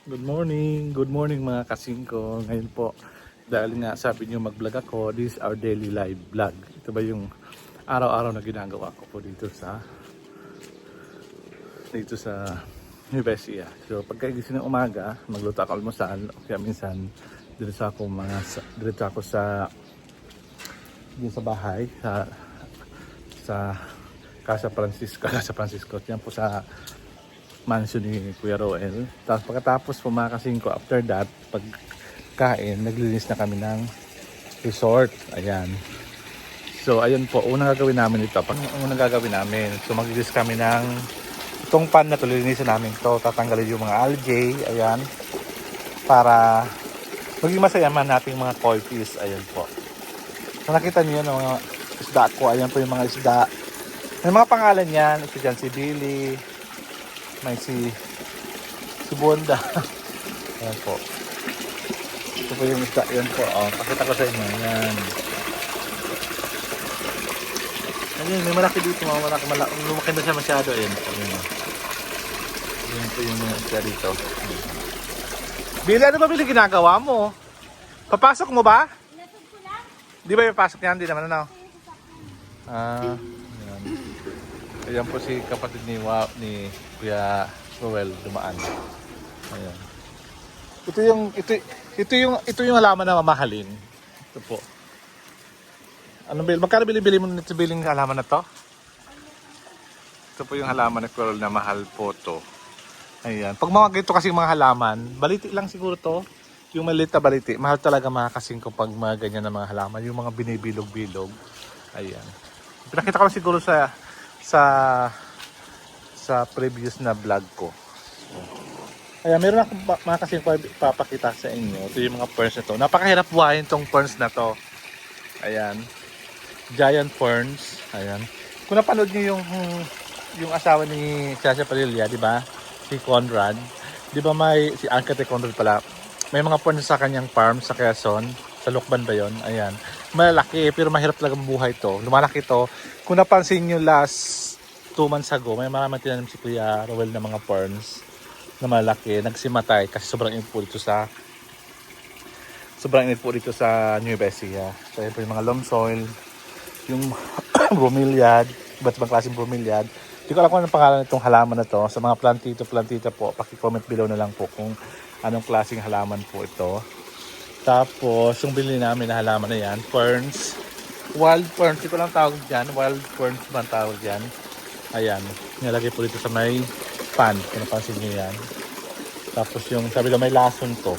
Good morning mga kasingko. Ngayon po, dahil nga sabi niyo mag-vlog ako, this is our daily live vlog. Ito ba yung araw-araw na ginagawa ko po dito sa Nueva Ecija. So pagkagising ng umaga, magluto ako almusal, o kaya minsan diretso ako sa bahay sa Casa Francisco. Yan po sa mansion ni Kuya Roel. Tapos pagkatapos pumakasing ko, after that, pagkain, naglilinis na kami ng resort. Ayan. So, ayun po, unang gagawin namin ito. So, maglilinis kami ng itong pan na ito, lilinisin namin ito. Tatanggalin yung mga algae. Ayan. Para maging masaya man nating mga koi fish. Ayan po. So, nakita niyo yung mga isda ko. Ayan po yung mga isda. May mga pangalan yan. Ito dyan si Billy. May si Bonda. Ayan po. Ito po yung isda. Ayan po. Oh, pakita ko sa inyo. Ayan. Ayan, may malaki dito. Lumaki na siya masyado. Ayan po. Ayan po yung isda dito. Billy, ano ba Billy ginagawa mo? Papasok mo ba? Di ba yung pasok yan? Di naman ano? Ayan. Ayan po si kapatid ni Kuya Roel dumaan. Ayan. Ito yung halaman na mamahalin. Ito po. Magkano bili mo nito biling halaman na to? Ito po yung halaman ni Kuya Roel na mahal po to. Ayan. Pag mga ganito kasi mga halaman, baliti lang siguro to. Yung maliit na baliti, mahal talaga mga kasing pag mga ganyan na mga halaman, yung mga binibilog-bilog. Ayan. Pinakita ko siguro sa previous na vlog ko. Ayan, meron akong mga kasing papakita sa inyo. Ito yung mga ferns na to. Napakahirap buhayin tong ferns na to. Ayan. Giant ferns. Ayan. Kung napanood nyo yung asawa ni Chacha Padilla, di ba? Si Conrad. Di ba si Ankate Conrad pala. May mga ferns sa kanyang farm sa Quezon. Sa Lucban ba yun? Ayan. Malaki pero mahirap talaga buhay to. Lumalaki to. Kung napansin nyo last 2 months ago, may maraming tinanim si Kuya Roel na mga ferns na malaki. Nagsimatay kasi sobrang init po dito sa Nueva Ecija. So yun po yung mga loam soil, yung bromeliad, iba't ibang klaseng bromeliad. Hindi ko alam kung anong pangalan itong halaman na to. Sa mga plantita po, paki-comment below na lang po kung anong klaseng halaman po ito. Tapos, yung bili namin na halaman na yan, ferns. Wild ferns, ito lang tawag dyan. Wild ferns ba ang tawag dyan? Ayan, nilagay po dito sa may pan. Kung napansin nyo yan. Tapos yung sabi lang may lason to.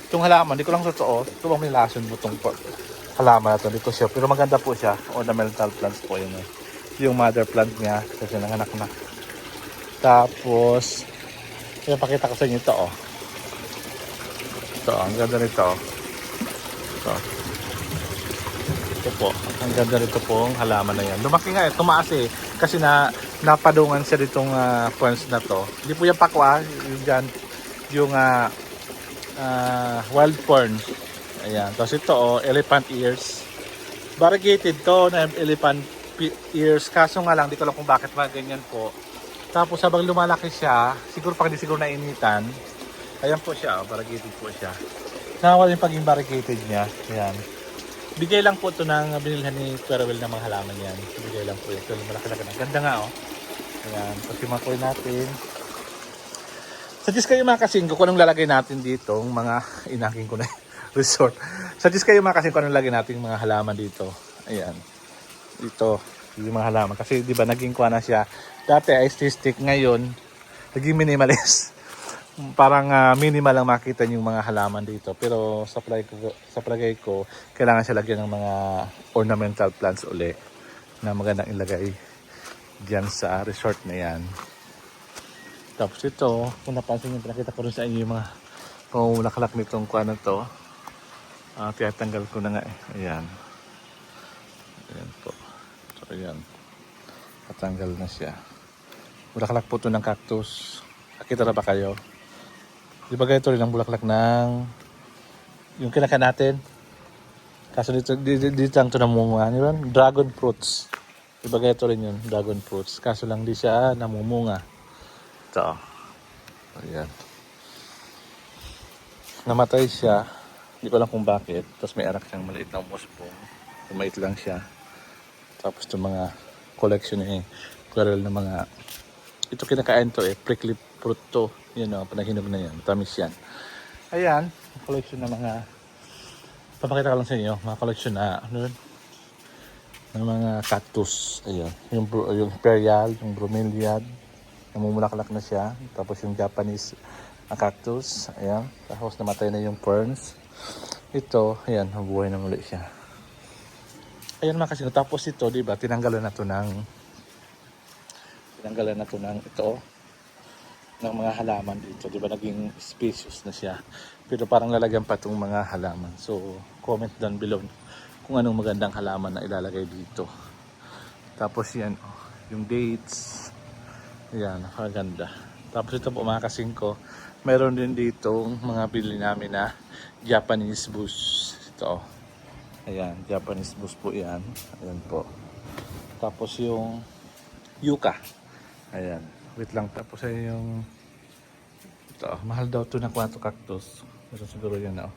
Itong halaman, di ko lang totoo. Ito bang may lason mo itong halaman na to. Dito siya. Pero maganda po siya. Ornamental plants po yun. Yung mother plant niya. Kasi nanganak na. Tapos, yung pakita ko sa inyo ito. Ito, ang ganda nito. Ito po, ang ganda nito pong halaman na yan. Lumaki nga tumaas kasi napadungan siya ditong ferns na to. Hindi po yung pakwa, yung wild ferns. Ayan, tapos ito elephant ears. Variegated to na elephant ears, kaso nga lang, di ko alam kung bakit ganyan po. Tapos habang lumalaki siya, siguro pag hindi siguro nainitan, ayan po siya, variegated po siya. Nakawala yung paging variegated niya. Ayan. Bigay lang po ito ng binilhan ni Kuya Roel ng mga halaman yan. Bigay lang po ito. Malaki-laki na. Ganda nga Ayan. Tapos yung mga koy natin. Suggest kayo mga kasingko kung anong lalagay natin dito. Mga inaking ko na resort. Suggest kayo mga kasingko kung anong lalagay natin mga halaman dito. Ayan. Dito. Yung mga halaman. Kasi di ba naging kuha na siya. Dati artistic. Ngayon naging minimalist. Parang minimal lang makita yung mga halaman dito. Pero sa palagay ko, kailangan siya lagyan ng mga ornamental plants uli na magandang ilagay dyan sa resort na yan. Tapos ito, kung napansin nyo, pinakita ko rin sa inyo yung mga pangulaklak nitong kuha na to. Tinatanggal ko na nga Ayan. Ayan po. So ayan. Katanggal na siya. Bulaklak po ito ng cactus. Nakita na ba kayo? Di ba ganito rin ang bulaklak ng yung kinakain natin? Kaso dito lang ito namunga. Dragon fruits. Di ba ganito rin yun? Dragon fruits. Kaso lang di siya namumunga. Ito. Ayan. namatay siya. Hindi ko alam kung bakit. Tapos may anak siyang maliit na umuspong. Maliit lang siya. Tapos itong mga collection eh, plural na mga, ito kinakain to eh, prickly fruit to. Yan o, panahinog na yan. Tamis yan. Ayan, collection na mga, papakita ko lang sa inyo, mga collection na, ano yun? Ng mga cactus. Ayan, yung imperial, yung bromeliad, namumulaklak na siya. Tapos yung Japanese cactus. Ayan, tapos namatay na yung ferns. Ito, ayan, nabuhay na muli siya. Ayan mga kasino, tapos ito, di ba, tinanggalan na to ng ito, ng mga halaman dito, di ba, naging spacious na siya. Pero parang lalagyan pa itong mga halaman. So, comment down below kung anong magandang halaman na ilalagay dito. Tapos yan, oh, yung dates, ayan, nakaganda. Tapos ito po mga kasingko, meron din dito mga bili namin na Japanese bush. Ito, oh. Ayan, Japanese bush po yan. Ayan po. Tapos yung yucca. Ayan. Wait lang. Tapos ay yung ito. Mahal daw to na kwanto cactus. Pero siguro yan oh.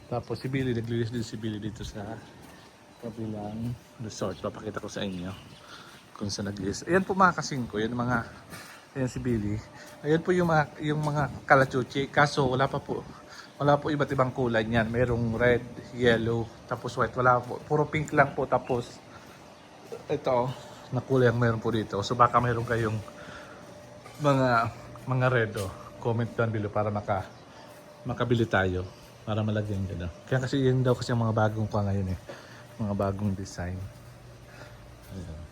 Tapos si Billy. Naglilis din si Billy dito sa kabilang resort. Papakita ko sa inyo kung saan naglilis. Ayan po mga kasingko. Yan mga, ayan si Billy. Ayan po yung mga kalachuchi. Kaso wala pa po. Wala po iba't ibang kulay niyan. Merong red, yellow, tapos white. Wala po. Puro pink lang po. Tapos ito na kulay ang meron po dito. So baka meron kayong mga red oh. Comment down below para makabili tayo. Para malagyan dyan. Oh. Kaya kasi yun daw kasi ang mga bagong pa ngayon eh. Mga bagong design. Ayan.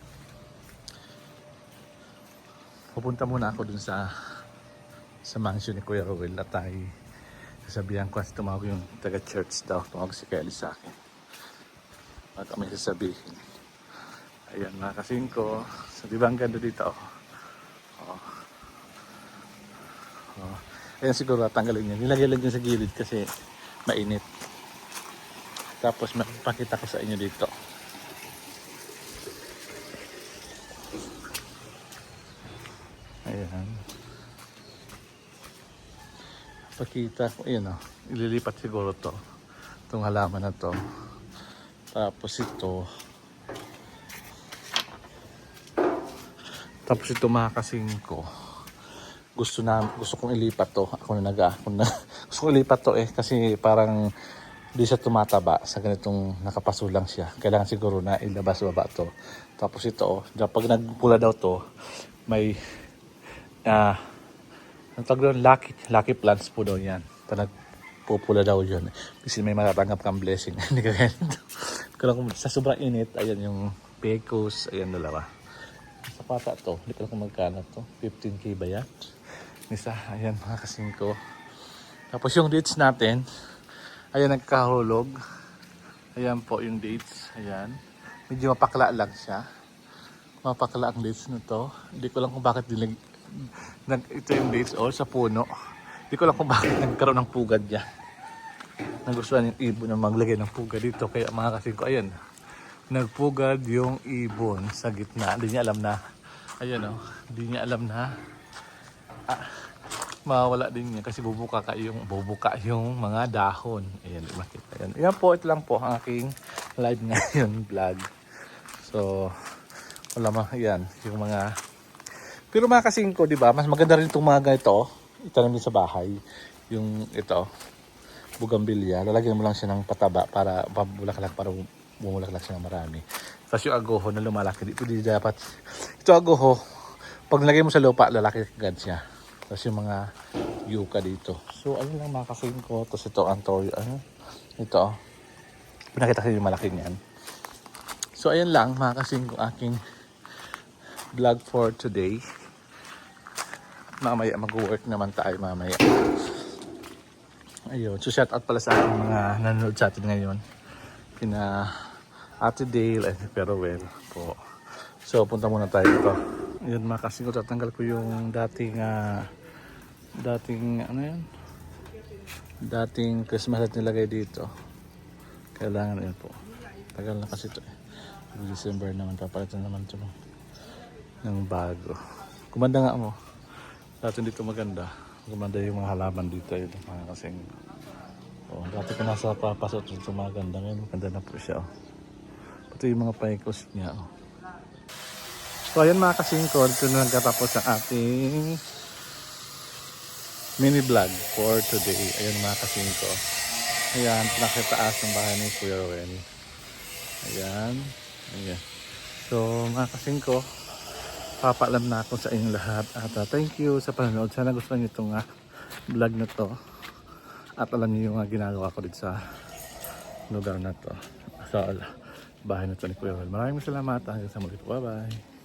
Pupunta muna ako dun sa mansion ni Kuya Rowell at tayo sasabihan ko kasi tumawag yung taga-church daw. Tumawag si Kelly sa akin. At may sasabihin. Ayan mga kasingko. So, di ba ang ganda dito? Oh. Oh. Ayan siguro tanggalin niya. Nilagay lang dyan sa gilid kasi mainit. Tapos makipakita ko sa inyo dito. Ayan. Pakita ko, ayan o, ililipat siguro to itong halaman na to. Tapos ito mga kasingko, gusto kong ilipat to. Gusto kong ilipat to eh kasi parang di siya tumataba sa ganitong nakapaso lang siya. Kailangan siguro na ilabas baba to. Tapos ito pag nagpula daw to, may ang tawag doon, lucky plants po daw yan. Talagang pupula daw yun. Kasi may matatanggap kang blessing. Hindi ka ganito. Kung sa sobrang init, ayan yung pecos, ayan dalawa. Sa pata to, hindi ko lang kung magkano to. 15K ba yan? Isa, ayan mga kasingko. Tapos yung dates natin, ayan nagkahulog. Ayan po yung dates, ayan. Medyo mapakla lang siya. Mapakla ang dates na to. Hindi ko lang kung bakit ito yung dates sa puno. Hindi ko lang kung bakit nagkaroon ng pugad niya. Nagustuhan yung ibon na maglagay ng pugad dito. Kaya mga kasingko, ayan. Nagpugad yung ibon sa gitna. Hindi niya alam na, ayan hindi niya alam na mawala din niya kasi bubuka yung mga dahon. Ayan, makita yan. Ayan po, ito lang po ang aking live ngayon vlog. So, wala yan, yung mga. Pero mga kasingko, di ba, mas maganda rin itong mga ganito, itanim din sa bahay. Yung ito, bugambilya, lalagyan mo lang siya ng pataba para pabulaklak, para bumulaklak siya ng marami. Tapos yung agoho na lumalaki, di dapat. Ito agoho, pag nilagay mo sa lupa, lalaki agad siya. Tapos yung mga yucca dito. So, ayun lang mga kasingko. Tapos ito, ang toyo, ito, pinakita ko yung malaki niyan. So, ayun lang mga kasingko, aking vlog for today. Mamaya mag-work naman tayo mamaya. Ayun, so shout out pala sa aking mga nanonood sa atin ngayon. Kina Ate Dale and Perowell po. So punta muna tayo dito. Ayun mga kasingko, tatanggal ko yung dating Christmas at nilagay dito. Kailangan yun po. Tagal na kasi ito eh. December naman, papalitan naman ito ng bago. Kumanda nga mo. Dati dito maganda. Gumanda yung mga halaman dito. Yun, mga kasing Oh, dati ko nasa papasok dito maganda ngayon. Maganda na po siya. Oh. Pati yung mga paikos niya. Oh. So ayan mga kasingko, dito na nagkatapos ang ating mini vlog for today. Ayan mga kasingko. Ayan, pinakitaas ng bahay ni Kuya Ruel. Ayan. Ayan. So mga kasingko, papaalam na ako sa inyong lahat. At thank you sa panonood. Sana gusto niyo itong vlog na to. At alam niyo yung ginagawa ko dito sa lugar na to. Sa bahay na to ni Kuya Ruel. Maraming salamat. Hanggang sa muli. Bye bye.